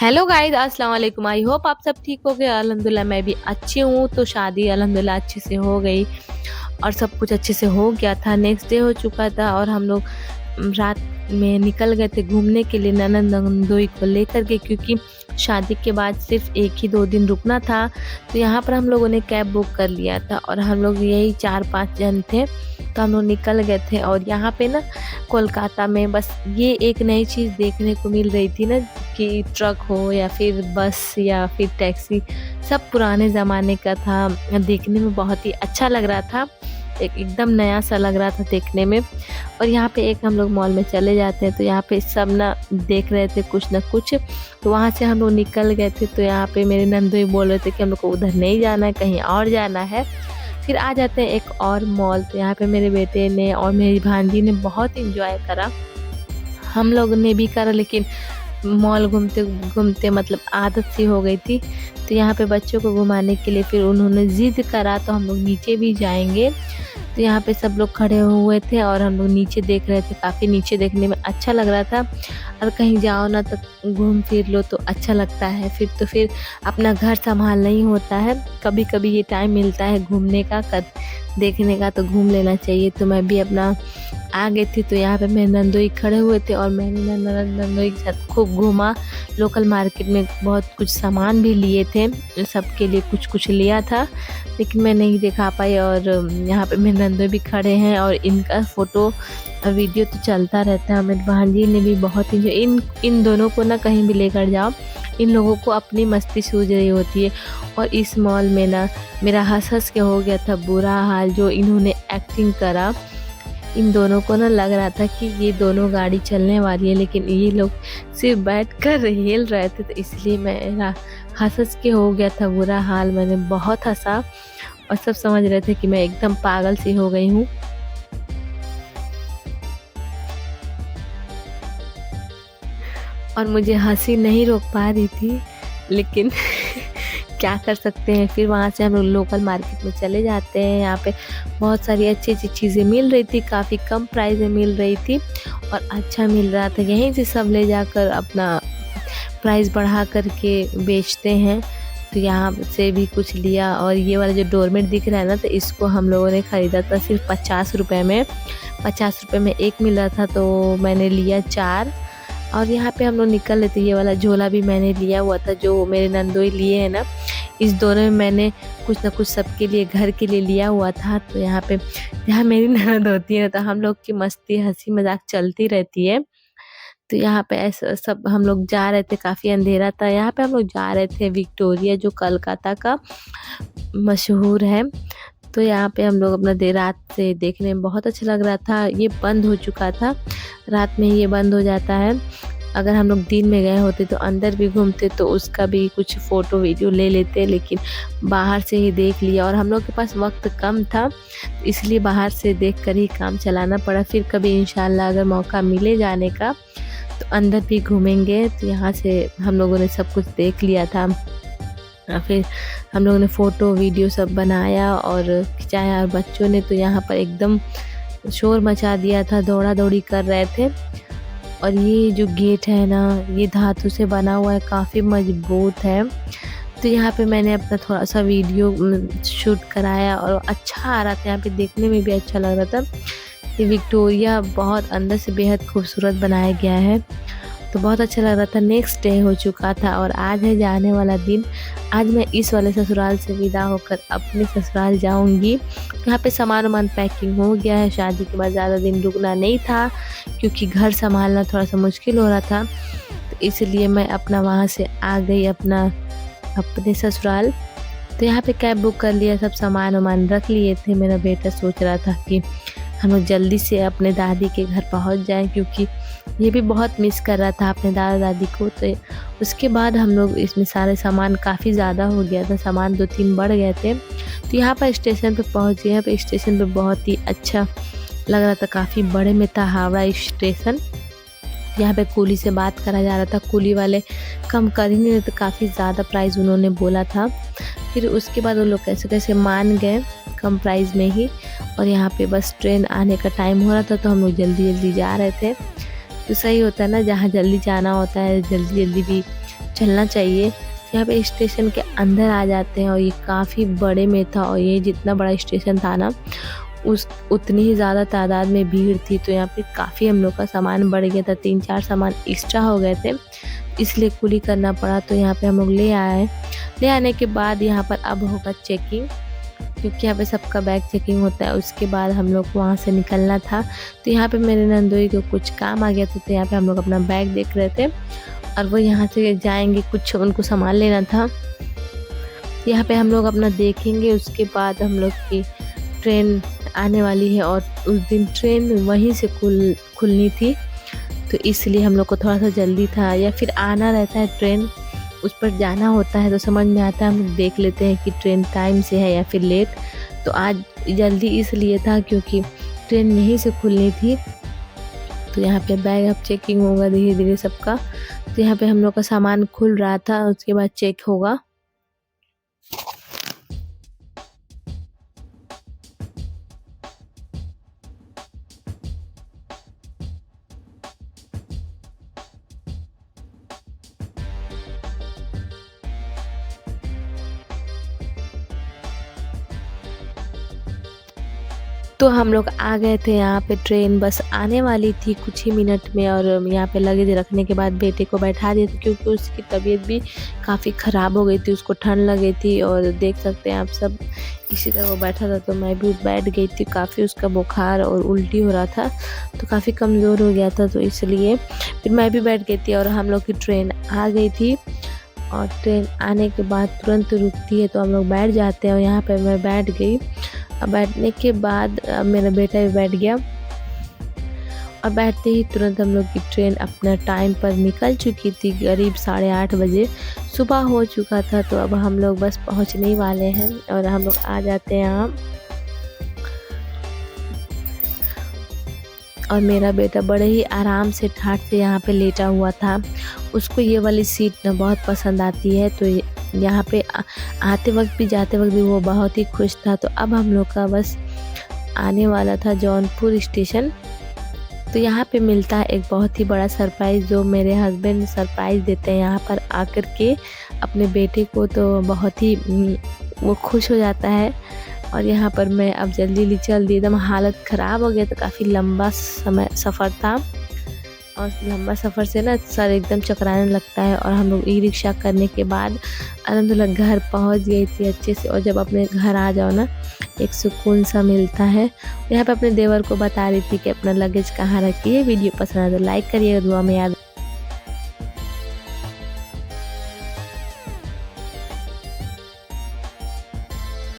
Hello guys, अस्सलाम वालेकुम। I hope आप सब ठीक हो गए। अल्हम्दुलिल्लाह मैं भी अच्छी हूँ। तो शादी अल्हम्दुलिल्लाह अच्छे से हो गई और सब कुछ अच्छे से हो गया था। नेक्स्ट डे हो चुका था और हम लोग रात में निकल गए थे घूमने के लिए ननद नंदोई को लेकर के, क्योंकि शादी के बाद सिर्फ 1 ही 2 दिन रुकना था। तो यहाँ पर हम लोगों ने कैब बुक कर लिया था और हम लोग यही 4-5 जन थे। तो हम लोग निकल गए थे और यहाँ पे ना कोलकाता में बस ये एक नई चीज़ देखने को मिल रही थी ना, कि ट्रक हो या फिर बस या फिर टैक्सी, सब पुराने ज़माने का था। देखने में बहुत ही अच्छा लग रहा था, एकदम नया सा लग रहा था देखने में। और यहाँ पे एक हम लोग मॉल में चले जाते हैं तो यहाँ पे सब ना देख रहे थे कुछ ना कुछ। तो वहाँ से हम लोग निकल गए थे। तो यहाँ पे मेरे नंदोई बोल रहे थे कि हम लोग को उधर नहीं जाना है, कहीं और जाना है। फिर आ जाते हैं एक और मॉल। तो यहाँ पे मेरे बेटे ने और मेरी भांजी ने बहुत इंजॉय करा, हम लोग ने भी करा, लेकिन मॉल घूमते घूमते मतलब आदत सी हो गई थी। तो यहाँ पे बच्चों को घुमाने के लिए फिर उन्होंने ज़िद करा तो हम लोग नीचे भी जाएंगे। तो यहाँ पे सब लोग खड़े हुए थे और हम लोग नीचे देख रहे थे। काफ़ी नीचे देखने में अच्छा लग रहा था, और कहीं जाओ ना तो घूम फिर लो तो अच्छा लगता है। फिर अपना घर संभालना ही होता है। कभी कभी ये टाइम मिलता है घूमने का, देखने का, तो घूम लेना चाहिए। तो मैं भी अपना आ गई थी। तो यहाँ पे मेरे नंदोई खड़े हुए थे और मैंने नंदोई के साथ खूब घूमा। लोकल मार्केट में बहुत कुछ सामान भी लिए थे, सबके लिए कुछ कुछ लिया था, लेकिन मैं नहीं दिखा पाई। और यहाँ पे मेरे नंदोई भी खड़े हैं और इनका फ़ोटो और वीडियो तो चलता रहता है। मेरी भांजी ने भी बहुत इंजॉय। इन दोनों को ना कहीं भी लेकर जाओ, इन लोगों को अपनी मस्ती सूझ रही होती है। और इस मॉल में ना मेरा हंस हंस के हो गया था बुरा हाल, जो इन्होंने एक्टिंग करा। इन दोनों को ना लग रहा था कि ये दोनों गाड़ी चलने वाली है, लेकिन ये लोग सिर्फ बैठकर हिल रहे थे। तो इसलिए मेरा हंस हंस के हो गया था बुरा हाल। मैंने बहुत हंसा और सब समझ रहे थे कि मैं एकदम पागल सी हो गई हूँ। और मुझे हंसी नहीं रोक पा रही थी, लेकिन क्या कर सकते हैं। फिर वहाँ से हम लोग लोकल मार्केट में चले जाते हैं। यहाँ पे बहुत सारी अच्छी अच्छी चीज़ें मिल रही थी, काफ़ी कम प्राइस में मिल रही थी और अच्छा मिल रहा था। यहीं से सब ले जाकर अपना प्राइस बढ़ा करके बेचते हैं। तो यहाँ से भी कुछ लिया। और ये वाला जो डोरमेट दिख रहा है ना, तो इसको हम लोगों ने ख़रीदा था सिर्फ 50 रुपये में। 50 रुपये में एक मिल रहा था, तो मैंने लिया 4। और यहाँ पे हम लोग निकल लेते। ये वाला झोला भी मैंने लिया हुआ था, जो मेरे नंदोई लिए हैं ना, इस दोनों में मैंने कुछ ना कुछ सबके लिए घर के लिए लिया हुआ था। तो यहाँ पे जहाँ मेरी ननद होती है ना, तो हम लोग की मस्ती हंसी मजाक चलती रहती है। तो यहाँ पे ऐसा सब हम लोग जा रहे थे, काफ़ी अंधेरा था। यहाँ पे हम लोग जा रहे थे विक्टोरिया, जो कोलकाता का मशहूर है। तो यहाँ पे हम लोग अपना देर रात से देखने में बहुत अच्छा लग रहा था। ये बंद हो चुका था, रात में ये बंद हो जाता है। अगर हम लोग दिन में गए होते तो अंदर भी घूमते, तो उसका भी कुछ फ़ोटो वीडियो ले लेते, लेकिन बाहर से ही देख लिया। और हम लोग के पास वक्त कम था, इसलिए बाहर से देख कर ही काम चलाना पड़ा। फिर कभी इंशाल्लाह अगर मौका मिले जाने का तो अंदर भी घूमेंगे। तो यहाँ से हम लोगों ने सब कुछ देख लिया था। फिर हम लोगों ने फ़ोटो वीडियो सब बनाया और खिंचाया। और बच्चों ने तो यहाँ पर एकदम शोर मचा दिया था, दौड़ा दौड़ी कर रहे थे। और ये जो गेट है ना, ये धातु से बना हुआ है, काफ़ी मजबूत है। तो यहाँ पे मैंने अपना थोड़ा सा वीडियो शूट कराया और अच्छा आ रहा था। यहाँ पे देखने में भी अच्छा लग रहा था। ये विक्टोरिया बहुत अंदर से बेहद खूबसूरत बनाया गया है, तो बहुत अच्छा लग रहा था। नेक्स्ट डे हो चुका था और आज है जाने वाला दिन। आज मैं इस वाले ससुराल से विदा होकर अपने ससुराल जाऊंगी। यहाँ पे सामान वामान पैकिंग हो गया है। शादी के बाद ज़्यादा दिन रुकना नहीं था, क्योंकि घर संभालना थोड़ा सा मुश्किल हो रहा था। तो इसलिए मैं अपना वहाँ से आ गई अपने ससुराल। तो यहाँ पे कैब बुक कर लिया, सब सामान वामान रख लिए थे। मेरा बेटा सोच रहा था कि हम लोग जल्दी से अपने दादी के घर पहुँच जाएँ, क्योंकि ये भी बहुत मिस कर रहा था अपने दादा दादी को। तो उसके बाद हम लोग इसमें सारे सामान काफ़ी ज़्यादा हो गया था, सामान 2-3 बढ़ गए थे। तो यहाँ पर स्टेशन पे पहुँचे। यहाँ पे स्टेशन पे बहुत ही अच्छा लग रहा था, काफ़ी बड़े में था हावड़ा स्टेशन। यहाँ पे कूली से बात करा जा रहा था, कूली वाले कम कर ही नहीं रहे थे, काफ़ी ज़्यादा प्राइस उन्होंने बोला था। फिर उसके बाद वो लोग कैसे कैसे मान गए कम प्राइस में ही। और यहाँ पे बस ट्रेन आने का टाइम हो रहा था, तो हम लोग जल्दी जल्दी जा रहे थे। तो सही होता है ना, जहाँ जल्दी जाना होता है जल्दी जल्दी भी चलना चाहिए। यहाँ पे स्टेशन के अंदर आ जाते हैं और ये काफ़ी बड़े में था और ये जितना बड़ा स्टेशन था ना उस उतनी ही ज़्यादा तादाद में भीड़ थी, तो यहाँ पे काफ़ी हम लोग का सामान बढ़ गया था, 3-4 सामान एक्स्ट्रा हो गए थे, इसलिए कुली करना पड़ा। तो यहाँ पे हम लोग ले आए। ले आने के बाद यहाँ पर अब होगा चेकिंग, क्योंकि यहाँ पे सबका बैग चेकिंग होता है। उसके बाद हम लोग को वहाँ से निकलना था। तो यहाँ पे मेरे नंदोई को कुछ काम आ गया था, तो यहाँ पे हम लोग अपना बैग देख रहे थे और वो यहाँ से जाएंगे, कुछ उनको सामान लेना था। यहाँ पे हम लोग अपना देखेंगे, उसके बाद हम लोग की ट्रेन आने वाली है और उस दिन ट्रेन वहीं से खुलनी थी, तो इसलिए हम लोग को थोड़ा सा जल्दी था। या फिर आना रहता है ट्रेन, उस पर जाना होता है तो समझ में आता है, हम लोग देख लेते हैं कि ट्रेन टाइम से है या फिर लेट। तो आज जल्दी इसलिए था क्योंकि ट्रेन यहीं से खुलनी थी। तो यहाँ पे बैग अब चेकिंग होगा धीरे धीरे सबका। तो यहाँ पे हम लोग का सामान खुल रहा था, उसके बाद चेक होगा। तो हम लोग आ गए थे यहाँ पे, ट्रेन बस आने वाली थी कुछ ही मिनट में और यहाँ पे लगेज रखने के बाद बेटे को बैठा दिया था, क्योंकि उसकी तबीयत भी काफ़ी ख़राब हो गई थी, उसको ठंड लगी थी और देख सकते हैं आप सब इसी तरह वो बैठा था। तो मैं भी बैठ गई थी, काफ़ी उसका बुखार और उल्टी हो रहा था, तो काफ़ी कमज़ोर हो गया था, तो इसलिए फिर मैं भी बैठ गई थी और हम लोग की ट्रेन आ गई थी। और ट्रेन आने के बाद तुरंत रुकती है तो हम लोग बैठ जाते हैं और यहाँ पर मैं बैठ गई। अब बैठने के बाद मेरा बेटा भी बैठ गया और बैठते ही तुरंत हम लोग की ट्रेन अपना टाइम पर निकल चुकी थी, करीब 8:30 बजे सुबह हो चुका था। तो अब हम लोग बस पहुंचने ही वाले हैं और हम लोग आ जाते हैं यहाँ। और मेरा बेटा बड़े ही आराम से ठाट से यहाँ पे लेटा हुआ था, उसको ये वाली सीट ना बहुत पसंद आती है, तो यहाँ पे आते वक्त भी जाते वक्त भी वो बहुत ही खुश था। तो अब हम लोग का बस आने वाला था जौनपुर स्टेशन। तो यहाँ पे मिलता है एक बहुत ही बड़ा सरप्राइज़, जो मेरे हस्बैंड सरप्राइज़ देते हैं यहाँ पर आकर के अपने बेटे को, तो बहुत ही वो खुश हो जाता है। और यहाँ पर मैं अब जल्दी चल दी, एकदम हालत ख़राब हो गया, तो काफ़ी लंबा सफ़र था और लंबा सफ़र से ना सर एकदम चकराने लगता है। और हम लोग ई-रिक्शा करने के बाद अल्हम्दुलिल्लाह घर पहुंच गई थी अच्छे से। और जब अपने घर आ जाओ ना, एक सुकून सा मिलता है। यहाँ पे अपने देवर को बता रही थी कि अपना लगेज कहाँ रखी है। वीडियो पसंद आए तो लाइक करिएगा, दुआ में याद